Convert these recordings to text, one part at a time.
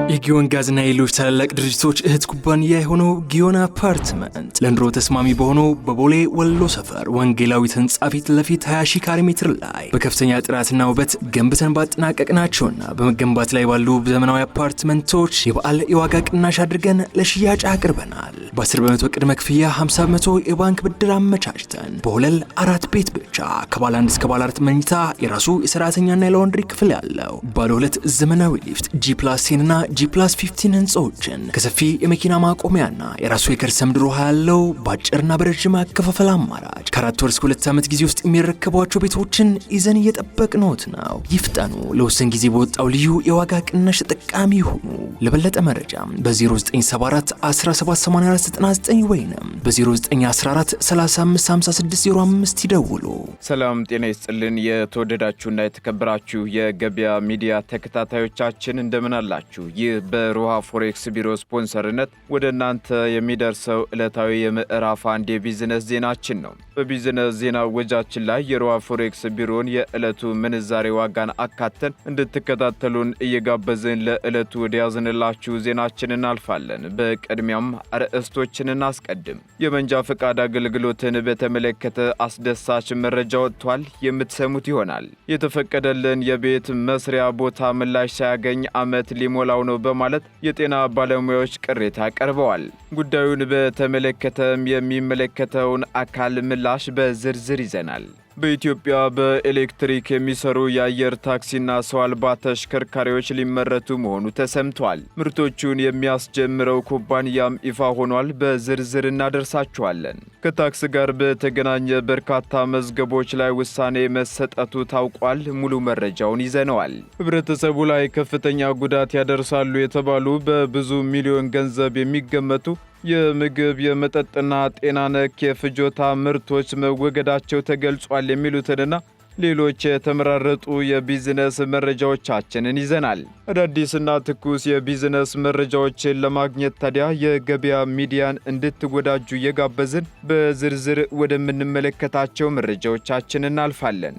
የጊዮን ጋዝና ሌሎች ታላላቅ ድርጅቶች እህት ኩባንያ የሆነው ጊዮን አፓርትመንት ለኑሮ ተስማሚ በሆነው በቦሌ ወሎ ሰፈር ወንጌላዊት ህንጻ ፊት ለፊት 20 ሺህ ካሬ ሜትር ላይ በከፍተኛ ጥራትና ውበት ገንብተን ባጠናቀቅናቸውና በመገንባት ላይ ባሉ ዘመናዊ አፓርትመንቶች የበዓል የዋጋ ቅናሽ አድርገን ለሽያጭ አቅርበናል። በ10% ቅድመ ክፍያ 50% የባንክ ብድር አመቻችተን በወለል 4 ቤት ብቻ ከባለ 1 እስከ ባለ 4 መኝታ የራሱ የሰራተኛና የላውንድሪ ክፍል ያለው ባለ 2 ዘመናዊ ሊፍት G+10 እና G+15 ህንጻዎችን ከሰፊ የመኪና ማቆሚያና የራሱ የከርሰ ምድር ውሃ ያለው ባጭርና በረጅም አከፋፈል አማራጭ ከ4 ወር እስከ 2 ዓመት ጊዜ ውስጥ የሚረከቧቸው ቤቶችን ይዘን እየጠበቅነዎት ነው። ይፍጠኑ። ለውስን ጊዜ በወጣው ልዩ የዋጋ ቅናሽ ተጠቃሚ ይሁኑ። ለበለጠ መረጃ በ0974 178499 ወይንም በ0914 355605 ይደውሉ። ሰላም ጤና ይስጥልን። የተወደዳችሁና የተከበራችሁ የገበያ ሚዲያ ተከታታዮቻችን እንደምን አላችሁ? ይህ በሮሃ ፎሬክስ ቢሮ ስፖንሰርነት ወደ እናንተ የሚደርሰው ዕለታዊ የምዕራፍ 1 የቢዝነስ ዜናችን ነው። በቢዝነስ ዜና ወጃችን ላይ የሮሃ ፎሬክስ ቢሮን የዕለቱ ምንዛሬ ዋጋን አካተን እንድትከታተሉን እየጋበዝን ለዕለቱ ወደ ያዝንላችሁ ዜናችን እናልፋለን። በቅድሚያም አርዕስቶችን እናስቀድም። የመንጃ ፈቃድ አገልግሎትን በተመለከተ አስደሳች መረጃ ወጥቷል። የምትሰሙት ይሆናል። የተፈቀደልን የቤት መስሪያ ቦታ ምላሽ ሳያገኝ ዓመት ሊሞላው ነው በማለት የጤና ባለሙያዎች ቅሬታ ቀርበዋል። ጉዳዩን በተመለከተም የሚመለከተውን አካል ምላሽ በዝርዝር ይዘናል። በኢትዮጵያ በኤሌክትሪክ የሚሰሩ የአየር ታክሲና ሰው አልባ ተሽከርካሪዎች ሊመረቱ መሆኑ ተሰምቷል። ምርቶቹን የሚያስጀምረው ኩባንያም ይፋ ሆኗል። በዝርዝር እናደርሳችኋለን። ከታክስ ጋር በተገናኘ በርካታ መዝገቦች ላይ ውሳኔ መሰጠቱ ታውቋል። ሙሉ መረጃውን ይዘነዋል። ህብረተሰቡ ላይ ከፍተኛ ጉዳት ያደርሳሉ የተባሉ በብዙ ሚሊዮን ገንዘብ የሚገመቱ የምግብ የመጠጥና ጤና ነክ የፍጆታ ምርቶች መወገዳቸው ተገልጿል። የሚሉትንና ሌሎች የተመራረጡ የቢዝነስ መረጃዎቻችንን ይዘናል። አዳዲስና ትኩስ የቢዝነስ መረጃዎችን ለማግኘት ታዲያ የገበያ ሚዲያን እንድትወዳጁ እየጋበዝን በዝርዝር ወደምንመለከታቸው መረጃዎቻችን እናልፋለን።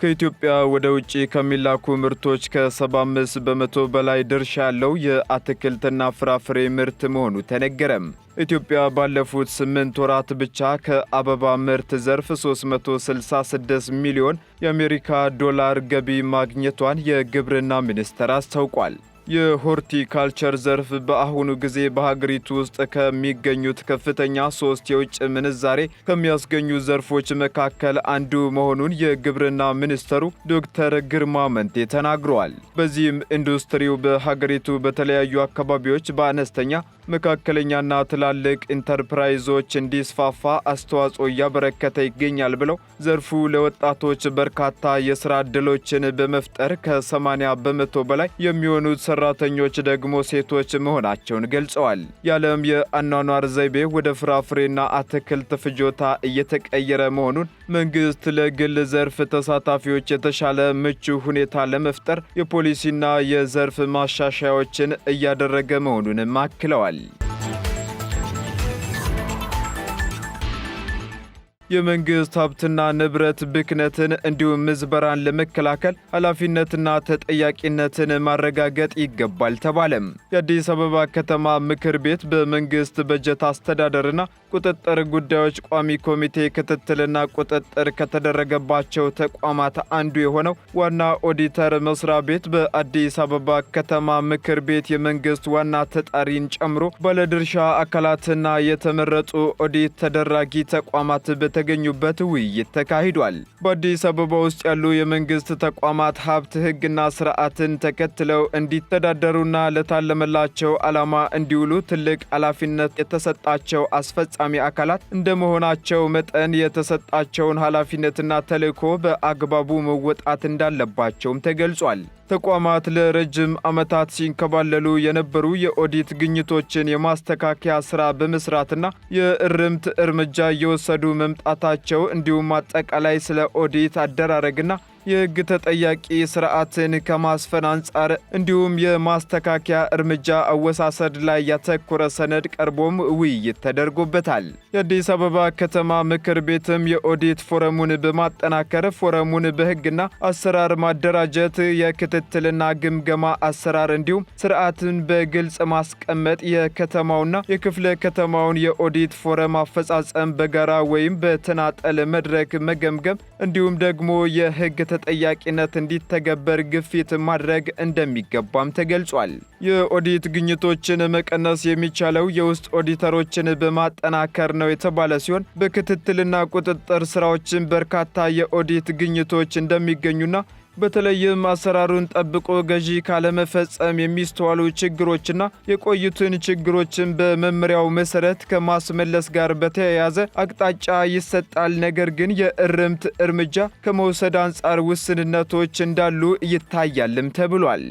ከኢትዮጵያ ወደ ውጪ ከሚላኩ ምርቶች ከ75 በመቶ በላይ ድርሻ ያለው የአትክልትና ፍራፍሬ ምርት መሆኑ ተነገረም። ኢትዮጵያ ባለፉት 8 ወራት ብቻ ከአበባ ምርት ዘርፍ 366 ሚሊዮን የአሜሪካ ዶላር ገቢ ማግኘቷን የግብርና ሚኒስቴር አስታውቋል። የሆርቲካልቸር ዘርፍ በአሁኑ ጊዜ በሀገሪቱ ውስጥ ከሚገኙት ከፍተኛ 3 የውጭ ምንዛሬ ከሚያስገኙ ዘርፎች መካከል አንዱ መሆኑን የግብርና ሚኒስተሩ ዶክተር ግርማ መንቴ ተናግረዋል። በዚህም ኢንዱስትሪው በሀገሪቱ በተለያዩ አካባቢዎች በአነስተኛ መካከለኛና ትላልቅ ኢንተርፕራይዞች እንዲስፋፋ አስተዋጽኦ እያበረከተ ይገኛል ብለው ዘርፉ ለወጣቶች በርካታ የሥራ ዕድሎችን በመፍጠር ከ80 በመቶ በላይ የሚሆኑት ሰራተኞች ደግሞ ሴቶች መሆናቸውን ገልጸዋል። የዓለም የአኗኗር ዘይቤ ወደ ፍራፍሬና አትክልት ፍጆታ እየተቀየረ መሆኑን መንግስት ለግል ዘርፍ ተሳታፊዎች የተሻለ ምቹ ሁኔታ ለመፍጠር የፖሊሲና የዘርፍ ማሻሻያዎችን እያደረገ መሆኑንም አክለዋል። የመንግስት ሀብትና ንብረት ብክነትን እንዲሁም ምዝበራን ለመከላከል ኃላፊነትና ተጠያቂነትን ማረጋገጥ ይገባል ተባለም። የአዲስ አበባ ከተማ ምክር ቤት በመንግስት በጀት አስተዳደርና ቁጥጥር ጉዳዮች ቋሚ ኮሚቴ ክትትልና ቁጥጥር ከተደረገባቸው ተቋማት አንዱ የሆነው ዋና ኦዲተር መስሪያ ቤት በአዲስ አበባ ከተማ ምክር ቤት የመንግስት ዋና ተጠሪን ጨምሮ ባለድርሻ አካላትና የተመረጡ ኦዲት ተደራጊ ተቋማት በተገኙበት ውይይት ተካሂዷል። በአዲስ አበባ ውስጥ ያሉ የመንግስት ተቋማት ሀብት ሕግና ስርዓትን ተከትለው እንዲተዳደሩና ለታለመላቸው ዓላማ እንዲውሉ ትልቅ ኃላፊነት የተሰጣቸው አስፈጻሚ አካላት እንደመሆናቸው መጠን የተሰጣቸውን ኃላፊነትና ተልዕኮ በአግባቡ መወጣት እንዳለባቸውም ተገልጿል። ተቋማት ለረጅም ዓመታት ሲንከባለሉ የነበሩ የኦዲት ግኝቶችን የማስተካከያ ሥራ በመስራትና የእርምት እርምጃ እየወሰዱ መምጣታቸው እንዲሁም አጠቃላይ ስለ ኦዲት አደራረግና የሕግ ተጠያቂ ስርዓትን ከማስፈን አንጻር እንዲሁም የማስተካከያ እርምጃ አወሳሰድ ላይ ያተኮረ ሰነድ ቀርቦም ውይይት ተደርጎበታል። የአዲስ አበባ ከተማ ምክር ቤትም የኦዲት ፎረሙን በማጠናከር ፎረሙን በሕግና አሰራር ማደራጀት፣ የክትትልና ግምገማ አሰራር እንዲሁም ስርዓትን በግልጽ ማስቀመጥ፣ የከተማውና የክፍለ ከተማውን የኦዲት ፎረም አፈጻጸም በጋራ ወይም በተናጠል መድረክ መገምገም እንዲሁም ደግሞ የሕግ ተጠያቂነት እንዲተገበር ግፊት ማድረግ እንደሚገባም ተገልጿል። የኦዲት ግኝቶችን መቀነስ የሚቻለው የውስጥ ኦዲተሮችን በማጠናከር ነው የተባለ ሲሆን በክትትልና ቁጥጥር ስራዎችን በርካታ የኦዲት ግኝቶች እንደሚገኙና በተለይም አሰራሩን ጠብቆ ገዢ ካለመፈጸም የሚስተዋሉ ችግሮችና የቆዩትን ችግሮችን በመመሪያው መሰረት ከማስመለስ ጋር በተያያዘ አቅጣጫ ይሰጣል። ነገር ግን የእርምት እርምጃ ከመውሰድ አንጻር ውስንነቶች እንዳሉ ይታያልም ተብሏል።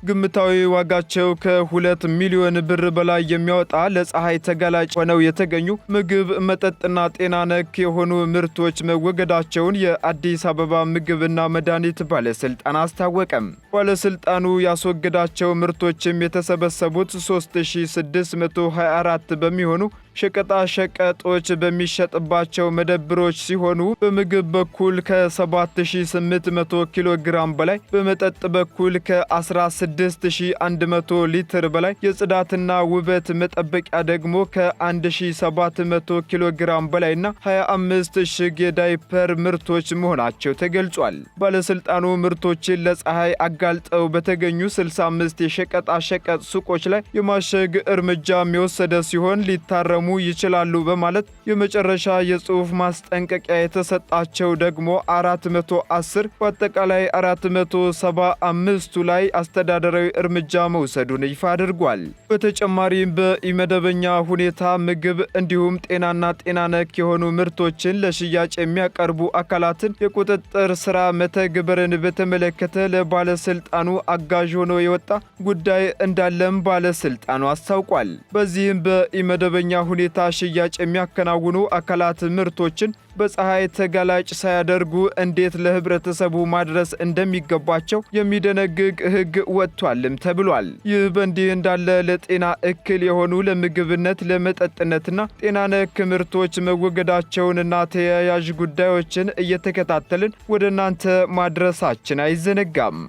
ግምታዊ ዋጋቸው ከ2 ሚሊዮን ብር በላይ የሚያወጣ ለፀሐይ ተጋላጭ ሆነው የተገኙ ምግብ፣ መጠጥና ጤና ነክ የሆኑ ምርቶች መወገዳቸውን የአዲስ አበባ ምግብና መድኃኒት ባለስልጣን አስታወቀም። ባለስልጣኑ ያስወገዳቸው ምርቶችም የተሰበሰቡት 3624 በሚሆኑ ሸቀጣ ሸቀጦች በሚሸጥባቸው መደብሮች ሲሆኑ በምግብ በኩል ከ7800 ኪሎ ግራም በላይ፣ በመጠጥ በኩል ከ16100 ሊትር በላይ፣ የጽዳትና ውበት መጠበቂያ ደግሞ ከ1700 ኪሎ ግራም በላይና 25 እሽግ የዳይፐር ምርቶች መሆናቸው ተገልጿል። ባለስልጣኑ ምርቶችን ለፀሐይ አጋልጠው በተገኙ 65 የሸቀጣ ሸቀጥ ሱቆች ላይ የማሸግ እርምጃ የወሰደ ሲሆን ሊታረሙ ይችላሉ በማለት የመጨረሻ የጽሑፍ ማስጠንቀቂያ የተሰጣቸው ደግሞ 410 በአጠቃላይ 475ቱ ላይ አስተዳደራዊ እርምጃ መውሰዱን ይፋ አድርጓል። በተጨማሪም በኢመደበኛ ሁኔታ ምግብ እንዲሁም ጤናና ጤና ነክ የሆኑ ምርቶችን ለሽያጭ የሚያቀርቡ አካላትን የቁጥጥር ስራ መተግበርን በተመለከተ ለባለስልጣኑ አጋዥ ሆኖ የወጣ ጉዳይ እንዳለም ባለስልጣኑ አስታውቋል። በዚህም በኢመደበኛ ሁኔታ ሽያጭ የሚያከናውኑ አካላት ምርቶችን በፀሐይ ተጋላጭ ሳያደርጉ እንዴት ለህብረተሰቡ ማድረስ እንደሚገባቸው የሚደነግግ ሕግ ወጥቷልም ተብሏል። ይህ በእንዲህ እንዳለ ለጤና እክል የሆኑ ለምግብነት፣ ለመጠጥነትና ጤና ነክ ምርቶች መወገዳቸውንና ተያያዥ ጉዳዮችን እየተከታተልን ወደ እናንተ ማድረሳችን አይዘነጋም።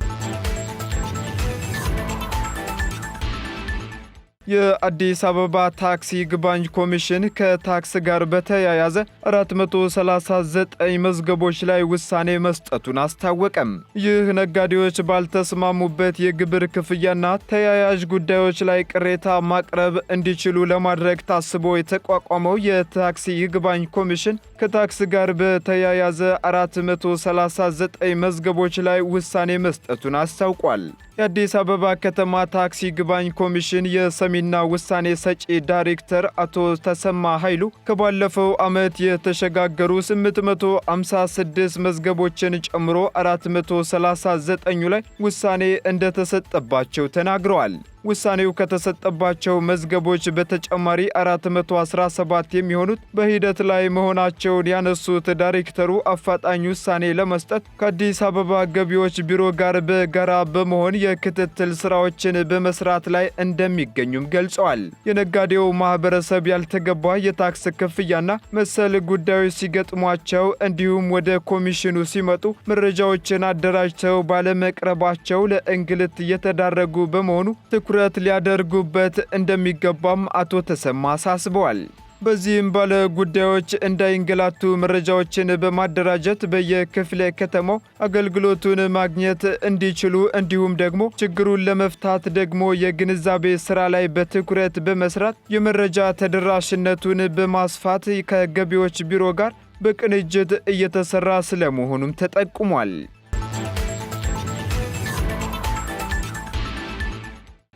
የአዲስ አበባ ታክስ ይግባኝ ኮሚሽን ከታክስ ጋር በተያያዘ 439 መዝገቦች ላይ ውሳኔ መስጠቱን አስታወቀም። ይህ ነጋዴዎች ባልተስማሙበት የግብር ክፍያና ተያያዥ ጉዳዮች ላይ ቅሬታ ማቅረብ እንዲችሉ ለማድረግ ታስቦ የተቋቋመው የታክስ ይግባኝ ኮሚሽን ከታክስ ጋር በተያያዘ 439 መዝገቦች ላይ ውሳኔ መስጠቱን አስታውቋል። የአዲስ አበባ ከተማ ታክስ ይግባኝ ኮሚሽን የሰሚና ውሳኔ ሰጪ ዳይሬክተር አቶ ተሰማ ኃይሉ ከባለፈው ዓመት የተሸጋገሩ 856 መዝገቦችን ጨምሮ 439 ላይ ውሳኔ እንደተሰጠባቸው ተናግረዋል። ውሳኔው ከተሰጠባቸው መዝገቦች በተጨማሪ 417 የሚሆኑት በሂደት ላይ መሆናቸውን ያነሱት ዳይሬክተሩ አፋጣኝ ውሳኔ ለመስጠት ከአዲስ አበባ ገቢዎች ቢሮ ጋር በጋራ በመሆን የክትትል ስራዎችን በመስራት ላይ እንደሚገኙም ገልጸዋል። የነጋዴው ማህበረሰብ ያልተገባ የታክስ ክፍያና መሰል ጉዳዮች ሲገጥሟቸው እንዲሁም ወደ ኮሚሽኑ ሲመጡ መረጃዎችን አደራጅተው ባለመቅረባቸው ለእንግልት እየተዳረጉ በመሆኑ ትኩረት ሊያደርጉበት እንደሚገባም አቶ ተሰማ አሳስበዋል። በዚህም ባለ ጉዳዮች እንዳይንገላቱ መረጃዎችን በማደራጀት በየክፍለ ከተማው አገልግሎቱን ማግኘት እንዲችሉ እንዲሁም ደግሞ ችግሩን ለመፍታት ደግሞ የግንዛቤ ስራ ላይ በትኩረት በመስራት የመረጃ ተደራሽነቱን በማስፋት ከገቢዎች ቢሮ ጋር በቅንጅት እየተሰራ ስለመሆኑም ተጠቁሟል።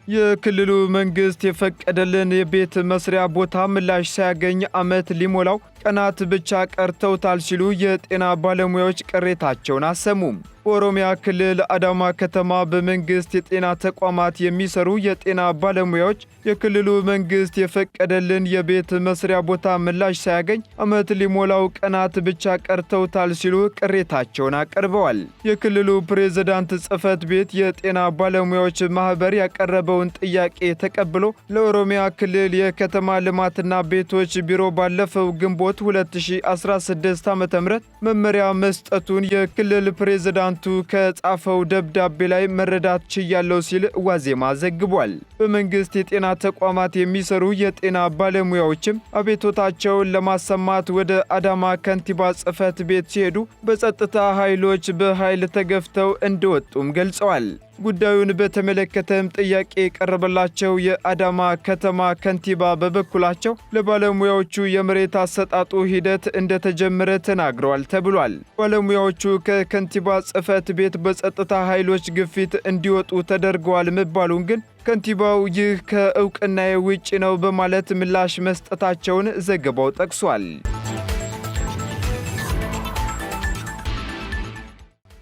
የክልሉ መንግስት የፈቀደልን የቤት መስሪያ ቦታ ምላሽ ሳያገኝ ዓመት ሊሞላው ቀናት ብቻ ቀርተውታል ሲሉ የጤና ባለሙያዎች ቅሬታቸውን አሰሙ። በኦሮሚያ ክልል አዳማ ከተማ በመንግስት የጤና ተቋማት የሚሰሩ የጤና ባለሙያዎች የክልሉ መንግስት የፈቀደልን የቤት መስሪያ ቦታ ምላሽ ሳያገኝ ዓመት ሊሞላው ቀናት ብቻ ቀርተውታል ሲሉ ቅሬታቸውን አቀርበዋል። የክልሉ ፕሬዝዳንት ጽሕፈት ቤት የጤና ባለሙያዎች ማህበር ያቀረበውን ጥያቄ ተቀብሎ ለኦሮሚያ ክልል የከተማ ልማትና ቤቶች ቢሮ ባለፈው ግንቦት 2016 ዓ.ም መመሪያ መስጠቱን የክልል ፕሬዝዳንቱ ከጻፈው ደብዳቤ ላይ መረዳት ችያለው ሲል ዋዜማ ዘግቧል። በመንግስት የጤና ተቋማት የሚሰሩ የጤና ባለሙያዎችም አቤቶታቸውን ለማሰማት ወደ አዳማ ከንቲባ ጽሕፈት ቤት ሲሄዱ በጸጥታ ኃይሎች በኃይል ተገፍተው እንደወጡም ገልጸዋል። ጉዳዩን በተመለከተም ጥያቄ የቀረበላቸው የአዳማ ከተማ ከንቲባ በበኩላቸው ለባለሙያዎቹ የመሬት አሰጣጡ ሂደት እንደተጀመረ ተናግረዋል ተብሏል። ባለሙያዎቹ ከከንቲባ ጽሕፈት ቤት በጸጥታ ኃይሎች ግፊት እንዲወጡ ተደርገዋል መባሉን ግን ከንቲባው ይህ ከእውቅናዬ ውጭ ነው በማለት ምላሽ መስጠታቸውን ዘገባው ጠቅሷል።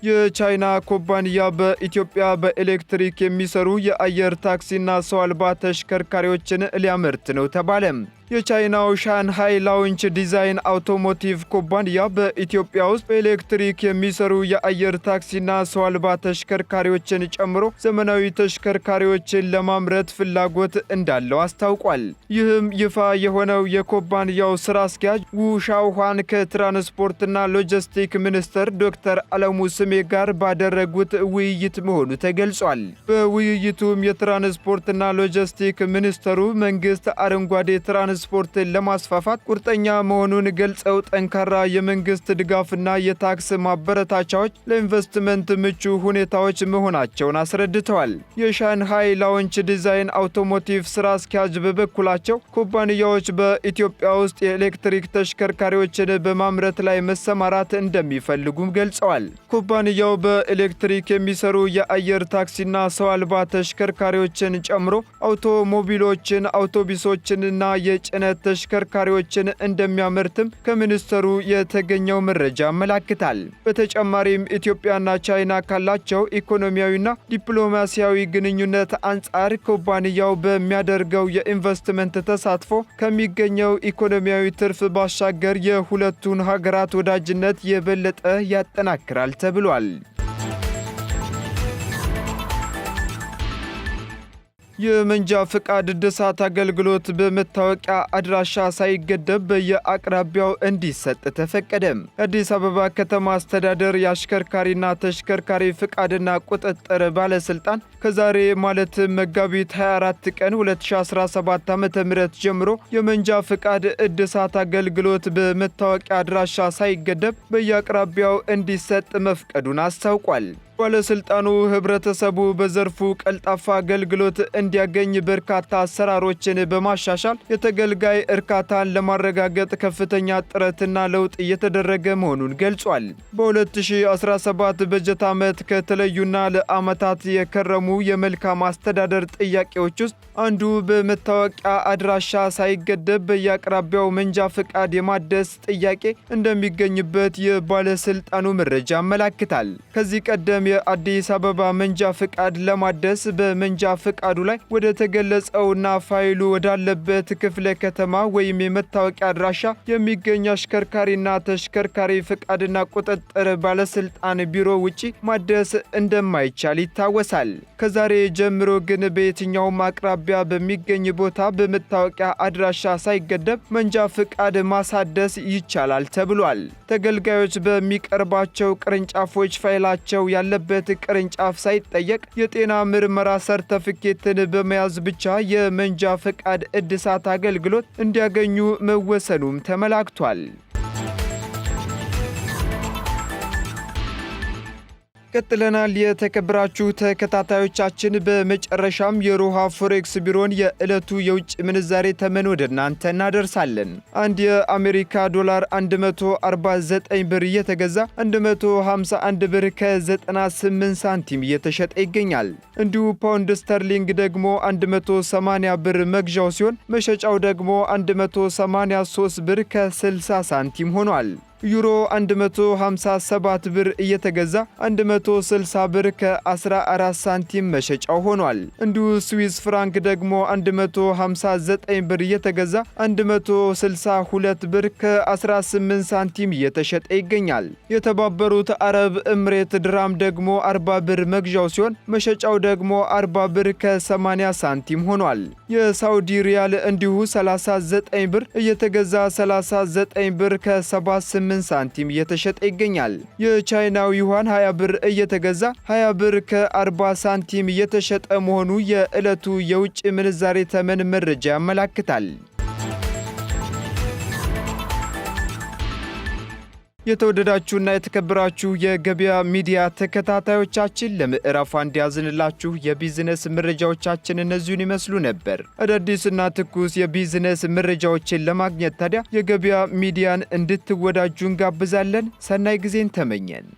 የቻይና ኩባንያ በኢትዮጵያ በኤሌክትሪክ የሚሰሩ የአየር ታክሲና ሰው አልባ ተሽከርካሪዎችን ሊያመርት ነው ተባለ። የቻይናው ሻንሃይ ላውንች ዲዛይን አውቶሞቲቭ ኩባንያ በኢትዮጵያ ውስጥ በኤሌክትሪክ የሚሰሩ የአየር ታክሲና ሰው አልባ ተሽከርካሪዎችን ጨምሮ ዘመናዊ ተሽከርካሪዎችን ለማምረት ፍላጎት እንዳለው አስታውቋል። ይህም ይፋ የሆነው የኩባንያው ስራ አስኪያጅ ዉ ሻውሃን ከትራንስፖርትና ሎጂስቲክ ሚኒስትር ዶክተር አለሙ ስሜ ጋር ባደረጉት ውይይት መሆኑ ተገልጿል። በውይይቱም የትራንስፖርትና ሎጂስቲክ ሚኒስትሩ መንግስት አረንጓዴ ትራንስፖርትን ለማስፋፋት ቁርጠኛ መሆኑን ገልጸው ጠንካራ የመንግስት ድጋፍና የታክስ ማበረታቻዎች ለኢንቨስትመንት ምቹ ሁኔታዎች መሆናቸውን አስረድተዋል። የሻንሃይ ላውንች ዲዛይን አውቶሞቲቭ ስራ አስኪያጅ በበኩላቸው ኩባንያዎች በኢትዮጵያ ውስጥ የኤሌክትሪክ ተሽከርካሪዎችን በማምረት ላይ መሰማራት እንደሚፈልጉም ገልጸዋል። ኩባንያው በኤሌክትሪክ የሚሰሩ የአየር ታክሲና ሰው አልባ ተሽከርካሪዎችን ጨምሮ አውቶሞቢሎችን፣ አውቶቡሶችንና የጭነት ተሽከርካሪዎችን እንደሚያመርትም ከሚኒስተሩ የተገኘው መረጃ ያመለክታል። በተጨማሪም ኢትዮጵያና ቻይና ካላቸው ኢኮኖሚያዊና ዲፕሎማሲያዊ ግንኙነት አንጻር ኩባንያው በሚያደርገው የኢንቨስትመንት ተሳትፎ ከሚገኘው ኢኮኖሚያዊ ትርፍ ባሻገር የሁለቱን ሀገራት ወዳጅነት የበለጠ ያጠናክራል ተብሏል። የመንጃ ፍቃድ እድሳት አገልግሎት በመታወቂያ አድራሻ ሳይገደብ በየአቅራቢያው እንዲሰጥ ተፈቀደ። የአዲስ አበባ ከተማ አስተዳደር የአሽከርካሪና ተሽከርካሪ ፍቃድና ቁጥጥር ባለስልጣን ከዛሬ ማለት መጋቢት 24 ቀን 2017 ዓ.ም ጀምሮ የመንጃ ፍቃድ እድሳት አገልግሎት በመታወቂያ አድራሻ ሳይገደብ በየአቅራቢያው እንዲሰጥ መፍቀዱን አስታውቋል። ባለስልጣኑ ህብረተሰቡ በዘርፉ ቀልጣፋ አገልግሎት እንዲያገኝ በርካታ አሰራሮችን በማሻሻል የተገልጋይ እርካታን ለማረጋገጥ ከፍተኛ ጥረትና ለውጥ እየተደረገ መሆኑን ገልጿል። በ2017 በጀት ዓመት ከተለዩና ለዓመታት የከረሙ የመልካም አስተዳደር ጥያቄዎች ውስጥ አንዱ በመታወቂያ አድራሻ ሳይገደብ በየአቅራቢያው መንጃ ፍቃድ የማደስ ጥያቄ እንደሚገኝበት የባለስልጣኑ መረጃ ያመለክታል። ከዚህ ቀደም የአዲስ አበባ መንጃ ፍቃድ ለማደስ በመንጃ ፍቃዱ ላይ ወደ ተገለጸውና ፋይሉ ወዳለበት ክፍለ ከተማ ወይም የመታወቂያ አድራሻ የሚገኝ አሽከርካሪና ተሽከርካሪ ፍቃድና ቁጥጥር ባለስልጣን ቢሮ ውጪ ማደስ እንደማይቻል ይታወሳል። ከዛሬ ጀምሮ ግን በየትኛውም አቅራቢያ በሚገኝ ቦታ በመታወቂያ አድራሻ ሳይገደብ መንጃ ፍቃድ ማሳደስ ይቻላል ተብሏል። ተገልጋዮች በሚቀርባቸው ቅርንጫፎች ፋይላቸው ያለበት ቅርንጫፍ ሳይጠየቅ የጤና ምርመራ ሰርተፊኬትን በመያዝ ብቻ የመንጃ ፍቃድ እድሳት አገልግሎት እንዲያገኙ መወሰኑም ተመላክቷል። ቀጥለናል። የተከበራችሁ ተከታታዮቻችን፣ በመጨረሻም የሮሃ ፎሬክስ ቢሮን የዕለቱ የውጭ ምንዛሬ ተመን ወደ እናንተ እናደርሳለን። አንድ የአሜሪካ ዶላር 149 ብር እየተገዛ 151 ብር ከ98 ሳንቲም እየተሸጠ ይገኛል። እንዲሁ ፓውንድ ስተርሊንግ ደግሞ 180 ብር መግዣው ሲሆን መሸጫው ደግሞ 183 ብር ከ60 ሳንቲም ሆኗል። ዩሮ 157 ብር እየተገዛ 160 ብር ከ14 ሳንቲም መሸጫው ሆኗል። እንዲሁ ስዊስ ፍራንክ ደግሞ 159 ብር እየተገዛ 162 ብር ከ18 ሳንቲም እየተሸጠ ይገኛል። የተባበሩት አረብ ኤምሬት ድራም ደግሞ 40 ብር መግዣው ሲሆን መሸጫው ደግሞ 40 ብር ከ80 ሳንቲም ሆኗል። የሳውዲ ሪያል እንዲሁ 39 ብር እየተገዛ 39 ብር ከ78 ሳንቲም እየተሸጠ ይገኛል። የቻይናው ዩዋን 20 ብር እየተገዛ 20 ብር ከ40 ሳንቲም እየተሸጠ መሆኑ የዕለቱ የውጭ ምንዛሬ ተመን መረጃ ያመላክታል። የተወደዳችሁና የተከበራችሁ የገበያ ሚዲያ ተከታታዮቻችን ለምዕራፍ አንድ ያዝንላችሁ የቢዝነስ መረጃዎቻችን እነዚህን ይመስሉ ነበር። አዳዲስና ትኩስ የቢዝነስ መረጃዎችን ለማግኘት ታዲያ የገበያ ሚዲያን እንድትወዳጁ እንጋብዛለን። ሰናይ ጊዜን ተመኘን።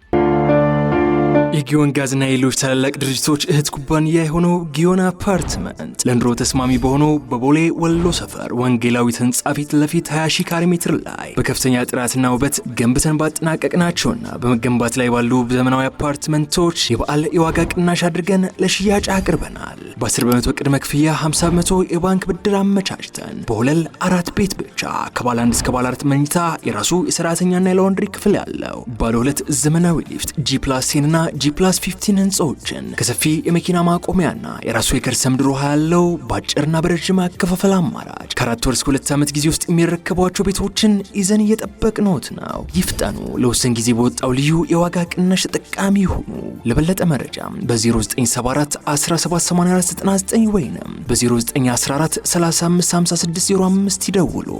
የጊዮን ጋዝና የሌሎች ታላላቅ ድርጅቶች እህት ኩባንያ የሆነው ጊዮን አፓርትመንት ለኑሮ ተስማሚ በሆነው በቦሌ ወሎ ሰፈር ወንጌላዊት ህንጻ ፊት ለፊት 20 ሺህ ካሬ ሜትር ላይ በከፍተኛ ጥራትና ውበት ገንብተን ባጠናቀቅናቸውና በመገንባት ላይ ባሉ ዘመናዊ አፓርትመንቶች የበዓል የዋጋ ቅናሽ አድርገን ለሽያጭ አቅርበናል። በ10 በመቶ ቅድመ ክፍያ 50 በመቶ የባንክ ብድር አመቻችተን በወለል 4 ቤት ብቻ ከባለ 1 እስከ ባለ 4 መኝታ የራሱ የሰራተኛና የላውንድሪ ክፍል ያለው ባለ 2 ዘመናዊ ሊፍት G+10 እና G+15 ህንጻዎችን ከሰፊ የመኪና ማቆሚያና የራሱ የከርሰ ምድር ውሃ ያለው በአጭርና በረጅም አከፋፈል አማራጭ ከ4 ወር እስከ 2 ዓመት ጊዜ ውስጥ የሚረከቧቸው ቤቶችን ይዘን እየጠበቅነዎት ነው። ይፍጠኑ። ለወሰን ጊዜ በወጣው ልዩ የዋጋ ቅናሽ ተጠቃሚ ይሁኑ። ለበለጠ መረጃ በ0974 178499 ወይንም በ0914 355605 ይደውሉ።